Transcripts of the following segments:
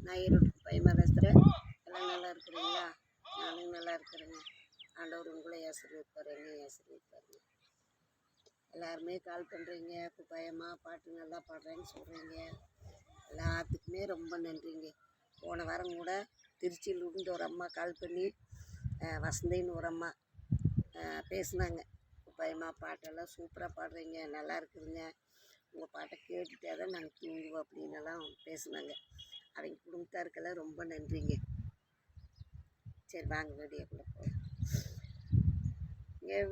நான் ஈரோடு பையமா பேசுகிறேன். எல்லாம் நல்லா இருக்கிறீங்களா? நானும் நல்லா இருக்கிறேங்க. ஆண்டவர் உங்களை ஆசீர்வதிப்பார், என்னையும் ஆசீர்வதிப்பாருங்க. எல்லாருமே கால் பண்ணுறீங்க, இப்போ பயமாக பாட்டு நல்லா பாடுறேன்னு சொல்கிறீங்க. எல்லாத்துக்குமே ரொம்ப நன்றிங்க. போன வாரம் கூட திருச்சியிலிருந்து ஒரு அம்மா கால் பண்ணி வசந்தின்னு ஒரு அம்மா பேசுனாங்க. பயமாக பாட்டெல்லாம் சூப்பராக பாடுறீங்க, நல்லா இருக்குதுங்க, உங்கள் பாட்டை கேட்டுகிட்டே தான் நாங்கள் தூங்குவோம் அப்படின்னெல்லாம் பேசுனாங்க. அவங்க குடும்பத்தாருக்கெல்லாம் ரொம்ப நன்றிங்க. சரி வாங்க வீடியோக்குள்ளே போகலாம்.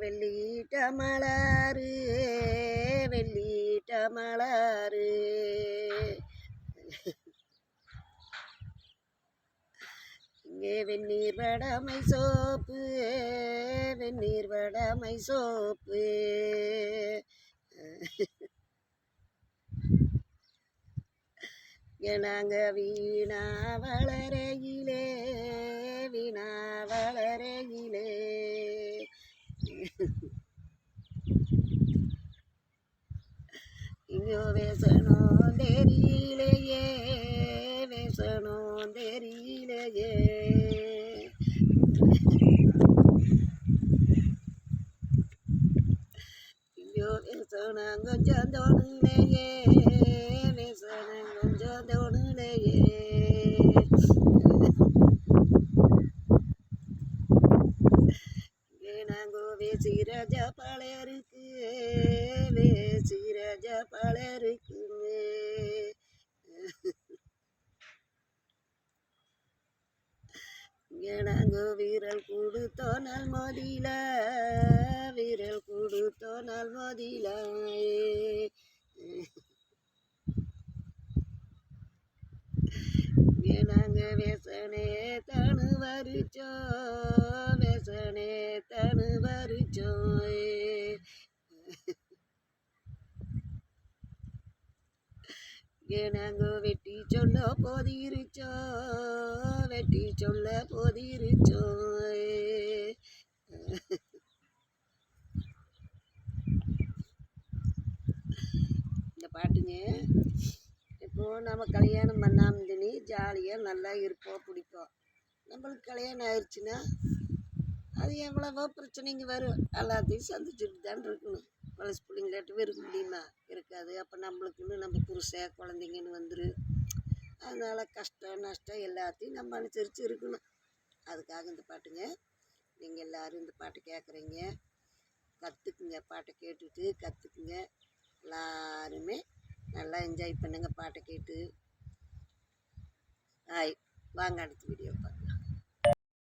வெள்ளீட்ட மலரு வெள்ளீட்ட மலரு இங்கே வெந்நீர் வடமை சோப்பு வெந்நீர் வடமை சோப்பு நாங்க வீணா வளரையிலே வீணா வளரையிலே இங்கோ வேசணும் தெரியலையே வேசணும் தெரியலையே இங்கோ வேசணும் கொஞ்சம் தோணுலையே வேசணும் கொஞ்சம் தோணுலையே நாங்கோ வேசிரஜ பலருக்கு வேசிரஜ பலருக்குங்க நாங்கோ வீரல் கொடுத்தோனால் மோதில வீரல் கொடுத்தோனால் மோதில நாங்க வேசனே தனு வரிச்சோ வேசனே தனு வரிச்சோ நாங்க வெட்டி சொல்ல போதிருச்சோ வெட்டி சொல்ல போதிருச்சோ இந்த பாட்டுங்க இப்போது நம்ம கல்யாணம் பண்ணாமதினி ஜாலியாக நல்லா இருப்போம் பிடிப்போம். நம்மளுக்கு கல்யாணம் ஆயிடுச்சுன்னா அது எவ்வளவோ பிரச்சனைங்க வரும், எல்லாத்தையும் சந்திச்சுட்டு தான் இருக்கணும். வளசு பிள்ளைங்களாட்டும் இருக்க முடியுமா? இருக்காது. அப்போ நம்மளுக்குன்னு நம்ம புருஷன் குழந்தைங்கன்னு வந்துடும். அதனால் கஷ்டம் நஷ்டம் எல்லாத்தையும் நம்ம அனுசரித்து இருக்கணும். அதுக்காக இந்த பாட்டுங்க. நீங்கள் எல்லோரும் இந்த பாட்டு கேட்குறீங்க, கற்றுக்குங்க. பாட்டை கேட்டுட்டு கற்றுக்குங்க. எல்லாருமே நல்லா என்ஜாய் பண்ணுங்கள் பாட்டை கேட்டு. வாங்க அடுத்த வீடியோ பார்க்கலாம்.